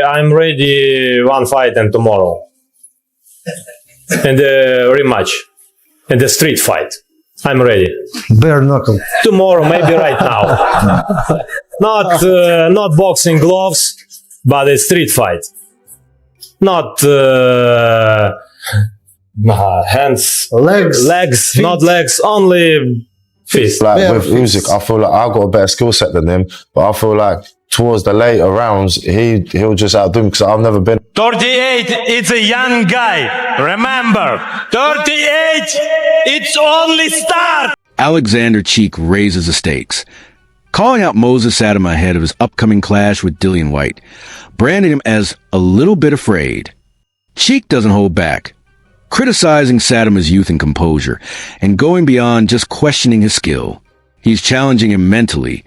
I'm ready one fight and tomorrow. And the rematch. And the street fight. I'm ready. Bare knuckle. Tomorrow, maybe right now. Not boxing gloves, but a street fight. Not hands, legs, feet. not legs, only fists. Like with Usyk, I feel like I got a better skill set than him, but I feel like towards the later rounds, he'll just outdo him because I've never been. 38, it's a young guy. Remember, 38, it's only start. Oleksandr Usyk raises the stakes, calling out Moses Itauma ahead of his upcoming clash with Dillian Whyte, branding him as a little bit afraid. Usyk doesn't hold back, criticizing Itauma's youth and composure, and going beyond just questioning his skill. He's challenging him mentally,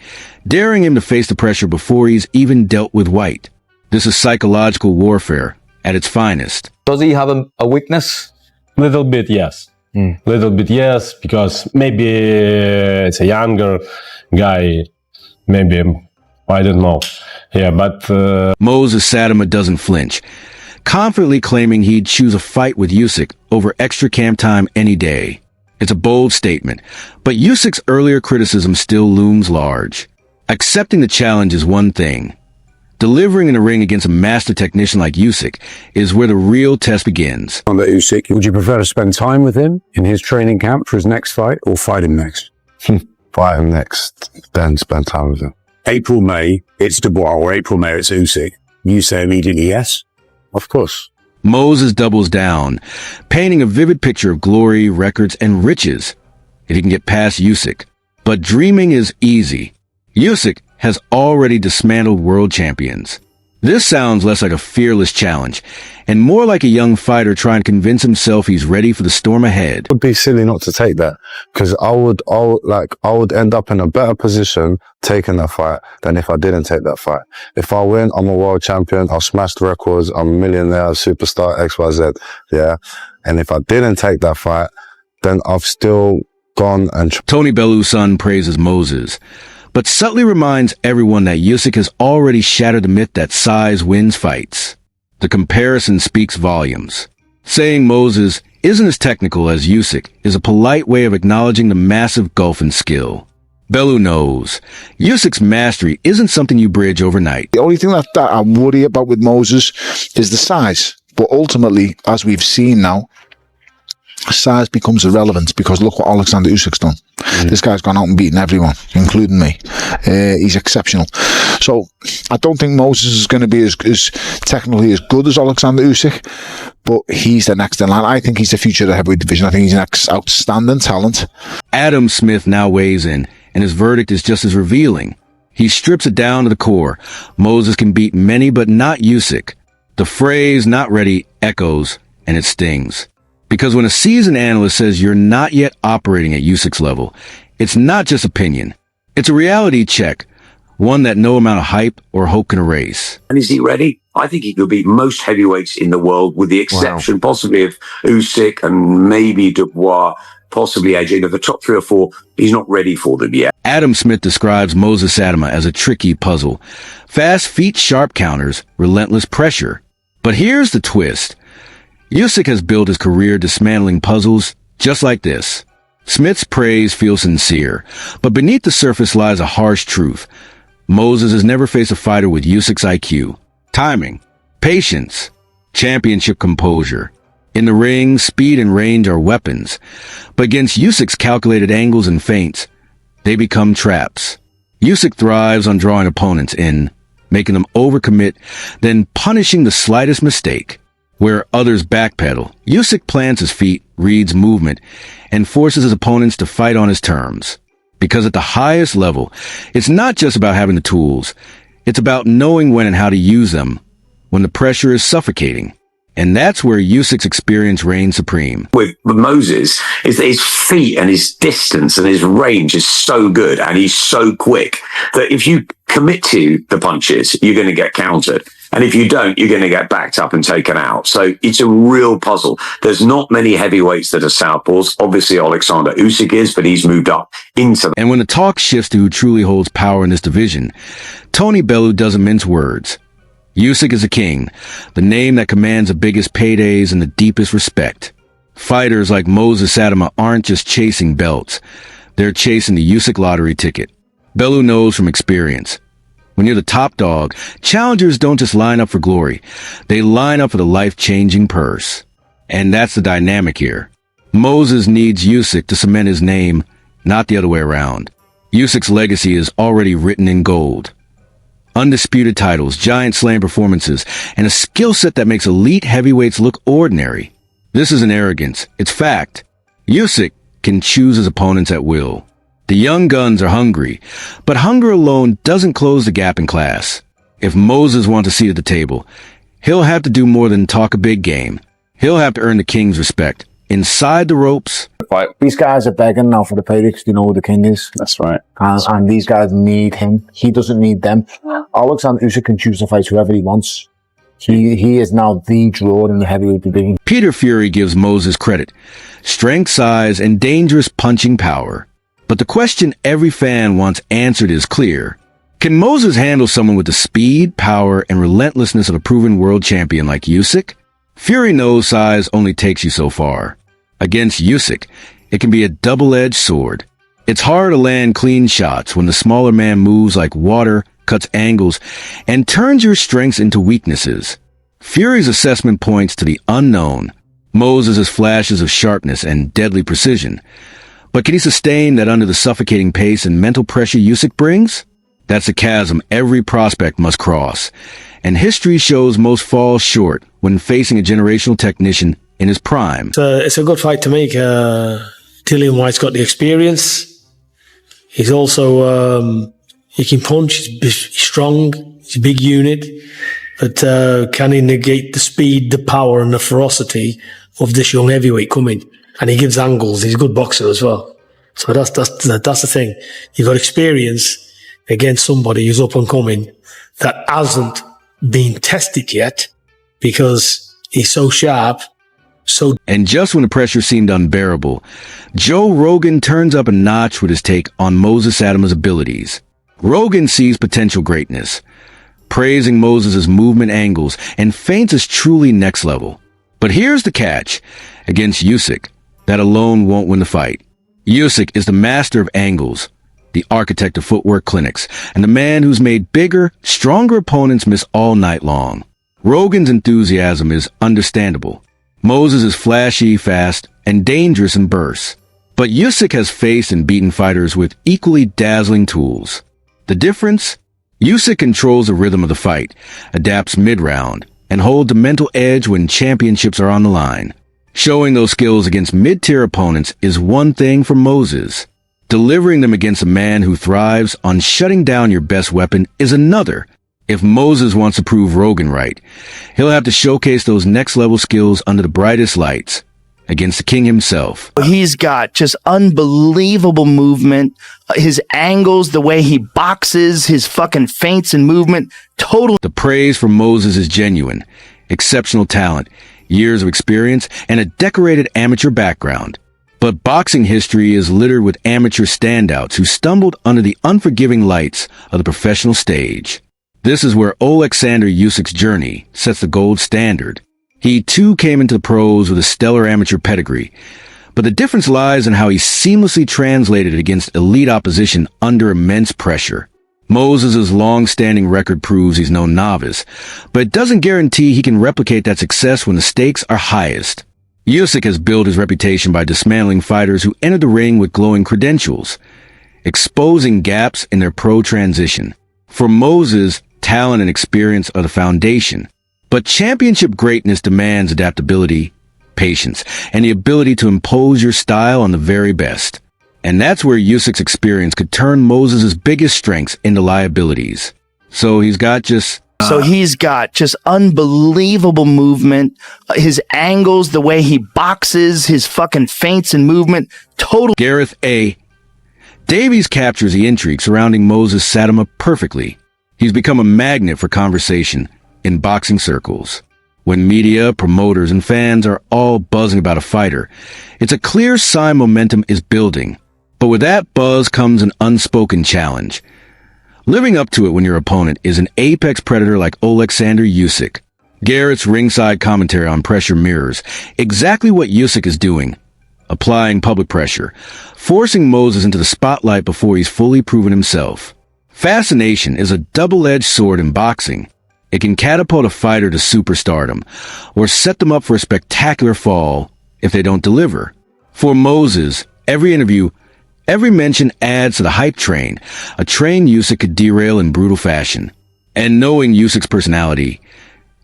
daring him to face the pressure before he's even dealt with Whyte. This is psychological warfare at its finest. Does he have a weakness? Little bit, yes. Little bit, yes, because maybe it's a younger guy, maybe, I don't know. Yeah, but... Moses Itauma doesn't flinch, confidently claiming he'd choose a fight with Usyk over extra camp time any day. It's a bold statement, but Usyk's earlier criticism still looms large. Accepting the challenge is one thing. Delivering in a ring against a master technician like Usyk is where the real test begins. On the Usyk, would you prefer to spend time with him in his training camp for his next fight or fight him next? Fight him next, then spend time with him. April, May, it's Dubois, or April, May, it's Usyk. You say immediately yes? Of course. Moses doubles down, painting a vivid picture of glory, records, and riches if he can get past Usyk. But dreaming is easy. Usyk has already dismantled world champions. This sounds less like a fearless challenge and more like a young fighter trying to convince himself he's ready for the storm ahead. It would be silly not to take that because I would end up in a better position taking that fight than if I didn't take that fight. If I win, I'm a world champion. I've smashed records. I'm a millionaire, superstar, XYZ. Yeah. And if I didn't take that fight, then I've still gone and... Tony Bellew's son praises Moses, but subtly reminds everyone that Usyk has already shattered the myth that size wins fights. The comparison speaks volumes. Saying Moses isn't as technical as Usyk is a polite way of acknowledging the massive gulf in skill. Bellew knows Usyk's mastery isn't something you bridge overnight. The only thing that I worry about with Moses is the size. But ultimately, as we've seen now, size becomes irrelevant because look what Oleksandr Usyk's done. This guy's gone out and beaten everyone, including me. He's exceptional. So I don't think Moses is going to be as technically as good as Oleksandr Usyk, but he's the next in line. I think he's the future of the heavyweight division. I think he's an outstanding talent. Adam Smith now weighs in, and his verdict is just as revealing. He strips it down to the core. Moses can beat many, but not Usyk. The phrase "not ready" echoes, and it stings. Because when a seasoned analyst says you're not yet operating at Usyk's level, it's not just opinion. It's a reality check, one that no amount of hype or hope can erase. And is he ready? I think he could beat most heavyweights in the world, with the exception possibly of Usyk and maybe Dubois, possibly AJ. The top 3 or 4, he's not ready for them yet. Adam Smith describes Moses Itauma as a tricky puzzle. Fast feet, sharp counters, relentless pressure. But here's the twist. Usyk has built his career dismantling puzzles just like this. Smith's praise feels sincere, but beneath the surface lies a harsh truth. Moses has never faced a fighter with Usyk's IQ, timing, patience, championship composure. In the ring, speed and range are weapons, but against Usyk's calculated angles and feints, they become traps. Usyk thrives on drawing opponents in, making them overcommit, then punishing the slightest mistake. Where others backpedal, Usyk plants his feet, reads movement, and forces his opponents to fight on his terms. Because at the highest level, it's not just about having the tools. It's about knowing when and how to use them, when the pressure is suffocating. And that's where Usyk's experience reigns supreme. With Moses, his feet and his distance and his range is so good, and he's so quick that if you commit to the punches, you're going to get countered. And if you don't, you're going to get backed up and taken out. So it's a real puzzle. There's not many heavyweights that are southpaws. Obviously, Oleksandr Usyk is, but he's moved up into... And when the talk shifts to who truly holds power in this division, Tony Bellew doesn't mince words. Usyk is a king, the name that commands the biggest paydays and the deepest respect. Fighters like Moses Itauma aren't just chasing belts. They're chasing the Usyk lottery ticket. Bellew knows from experience. When you're the top dog, challengers don't just line up for glory. They line up for the life-changing purse. And that's the dynamic here. Moses needs Usyk to cement his name, not the other way around. Usyk's legacy is already written in gold. Undisputed titles, giant slam performances, and a skill set that makes elite heavyweights look ordinary. This isn't arrogance, it's fact. Usyk can choose his opponents at will. The young guns are hungry, but hunger alone doesn't close the gap in class. If Moses wants a seat at the table, he'll have to do more than talk a big game. He'll have to earn the king's respect. Inside the ropes. These guys are begging now for the payday because they know who the king is. That's right. And these guys need him. He doesn't need them. Oleksandr Usyk can choose to fight whoever he wants. He is now the draw in the heavyweight division. Peter Fury gives Moses credit. Strength, size, and dangerous punching power. But the question every fan wants answered is clear. Can Moses handle someone with the speed, power, and relentlessness of a proven world champion like Usyk? Fury knows size only takes you so far. Against Usyk, it can be a double-edged sword. It's hard to land clean shots when the smaller man moves like water, cuts angles, and turns your strengths into weaknesses. Fury's assessment points to the unknown. Moses' flashes of sharpness and deadly precision. But can he sustain that under the suffocating pace and mental pressure Usyk brings? That's a chasm every prospect must cross. And history shows most fall short when facing a generational technician in his prime. It's a good fight to make. Dillian Whyte's got the experience. He's also, he can punch, he's strong, he's a big unit. But can he negate the speed, the power and the ferocity of this young heavyweight coming? And he gives angles, he's a good boxer as well. So that's the thing. You've got experience against somebody who's up and coming that hasn't been tested yet because he's so sharp. And just when the pressure seemed unbearable, Joe Rogan turns up a notch with his take on Moses Itauma's abilities. Rogan sees potential greatness, praising Moses' movement angles and feints as truly next level. But here's the catch. Against Usyk, that alone won't win the fight. Usyk is the master of angles, the architect of footwork clinics, and the man who's made bigger, stronger opponents miss all night long. Rogan's enthusiasm is understandable. Moses is flashy, fast, and dangerous in bursts. But Usyk has faced and beaten fighters with equally dazzling tools. The difference? Usyk controls the rhythm of the fight, adapts mid-round, and holds a mental edge when championships are on the line. Showing those skills against mid-tier opponents is one thing for Moses. Delivering them against a man who thrives on shutting down your best weapon is another. If Moses wants to prove Rogan right, he'll have to showcase those next-level skills under the brightest lights against the king himself. He's got just unbelievable movement. His angles, the way he boxes, his fucking feints and movement, total. The praise for Moses is genuine. Exceptional talent, years of experience, and a decorated amateur background. But boxing history is littered with amateur standouts who stumbled under the unforgiving lights of the professional stage. This is where Oleksandr Usyk's journey sets the gold standard. He too came into the pros with a stellar amateur pedigree, but the difference lies in how he seamlessly translated it against elite opposition under immense pressure. Moses' long-standing record proves he's no novice, but it doesn't guarantee he can replicate that success when the stakes are highest. Usyk has built his reputation by dismantling fighters who enter the ring with glowing credentials, exposing gaps in their pro transition. For Moses, talent and experience are the foundation, but championship greatness demands adaptability, patience, and the ability to impose your style on the very best. And that's where Usyk's experience could turn Moses' biggest strengths into liabilities. So he's got just unbelievable movement. His angles, the way he boxes, his fucking feints and movement, total. Gareth A. Davies captures the intrigue surrounding Moses Itauma perfectly. He's become a magnet for conversation in boxing circles. When media, promoters, and fans are all buzzing about a fighter, it's a clear sign momentum is building. But with that buzz comes an unspoken challenge. living up to it when your opponent is an apex predator like Oleksandr Usyk. Garrett's ringside commentary on pressure mirrors exactly what Usyk is doing, applying public pressure, forcing Moses into the spotlight before he's fully proven himself. Fascination is a double-edged sword in boxing. It can catapult a fighter to superstardom, or set them up for a spectacular fall if they don't deliver. For Moses, every interview, every mention adds to the hype train, a train Usyk could derail in brutal fashion. And knowing Usyk's personality,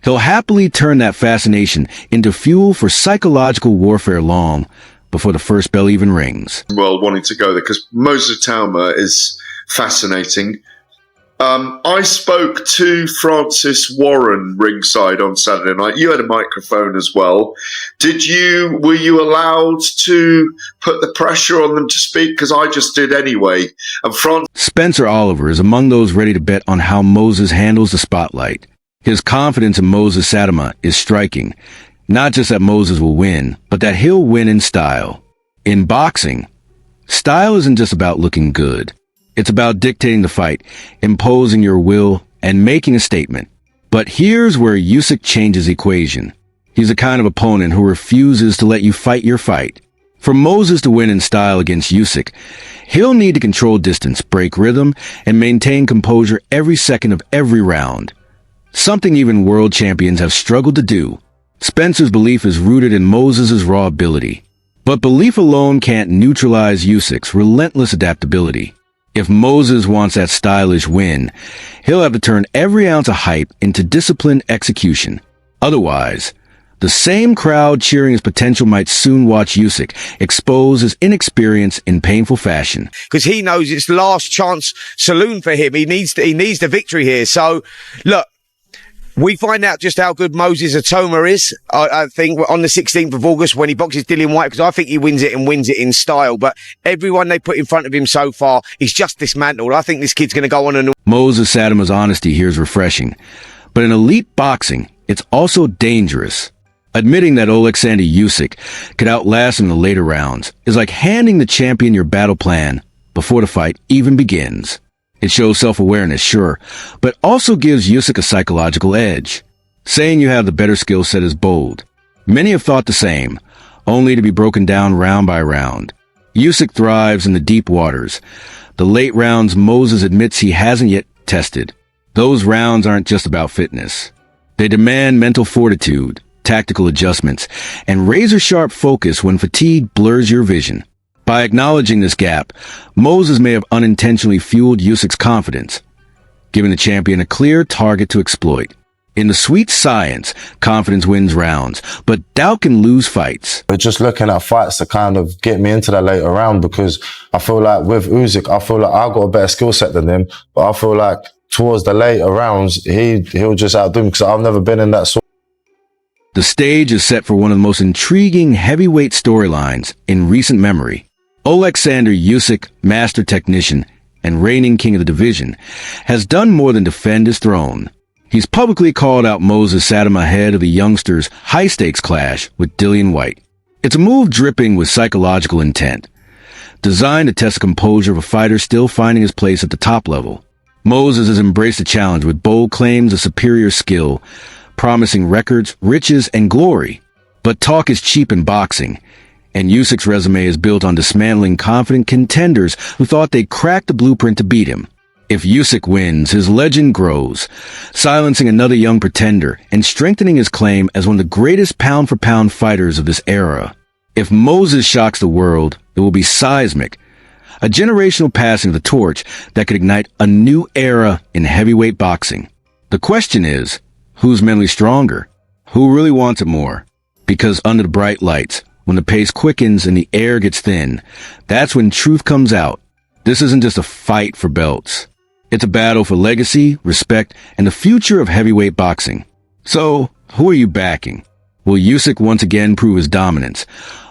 he'll happily turn that fascination into fuel for psychological warfare long before the first bell even rings. Well, wanting to go there because Moses Itauma is fascinating. I spoke to Francis Warren ringside on Saturday night. You had a microphone as well. Were you allowed to put the pressure on them to speak? Because I just did anyway. And Spencer Oliver is among those ready to bet on how Moses handles the spotlight. His confidence in Moses Itauma is striking. Not just that Moses will win, but that he'll win in style. In boxing, style isn't just about looking good. It's about dictating the fight, imposing your will, and making a statement. But here's where Usyk changes the equation. He's the kind of opponent who refuses to let you fight your fight. For Moses to win in style against Usyk, he'll need to control distance, break rhythm, and maintain composure every second of every round. Something even world champions have struggled to do. Spencer's belief is rooted in Moses' raw ability. But belief alone can't neutralize Usyk's relentless adaptability. If Moses wants that stylish win, he'll have to turn every ounce of hype into disciplined execution. Otherwise, the same crowd cheering his potential might soon watch Usyk expose his inexperience in painful fashion. Because he knows it's last chance saloon for him. He needs the victory here. So, look, we find out just how good Moses Itauma is, I think, on the 16th of August when he boxes Dillian Whyte, because I think he wins it and wins it in style. But everyone they put in front of him so far, he's just dismantled. I think this kid's going to go on and... Moses Itauma's honesty here is refreshing. But in elite boxing, it's also dangerous. Admitting that Oleksandr Usyk could outlast him in the later rounds is like handing the champion your battle plan before the fight even begins. It shows self-awareness, sure, but also gives Usyk a psychological edge. Saying you have the better skill set is bold. Many have thought the same, only to be broken down round by round. Usyk thrives in the deep waters. The late rounds Moses admits he hasn't yet tested. Those rounds aren't just about fitness. They demand mental fortitude, tactical adjustments, and razor-sharp focus when fatigue blurs your vision. By acknowledging this gap, Moses may have unintentionally fueled Usyk's confidence, giving the champion a clear target to exploit. In the sweet science, confidence wins rounds, but doubt can lose fights. But just looking at fights to kind of get me into that later round, because I feel like with Usyk, I feel like I've got a better skill set than him, but I feel like towards the later rounds, he'll just outdo me because I've never been in that sort. The stage is set for one of the most intriguing heavyweight storylines in recent memory. Oleksandr Usyk, master technician and reigning king of the division, has done more than defend his throne. He's publicly called out Moses Itauma ahead of the youngster's high-stakes clash with Dillian Whyte. It's a move dripping with psychological intent, designed to test the composure of a fighter still finding his place at the top level. Moses has embraced the challenge with bold claims of superior skill, promising records, riches, and glory. But talk is cheap in boxing, and Usyk's resume is built on dismantling confident contenders who thought they'd crack the blueprint to beat him. If Usyk wins, his legend grows, silencing another young pretender and strengthening his claim as one of the greatest pound-for-pound fighters of this era. If Moses shocks the world, it will be seismic, a generational passing of the torch that could ignite a new era in heavyweight boxing. The question is, who's mentally stronger? Who really wants it more? Because under the bright lights, when the pace quickens and the air gets thin, that's when truth comes out. This isn't just a fight for belts. It's a battle for legacy, respect, and the future of heavyweight boxing. So, who are you backing? Will Usyk once again prove his dominance?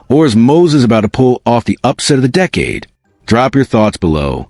Or is Moses about to pull off the upset of the decade? Drop your thoughts below.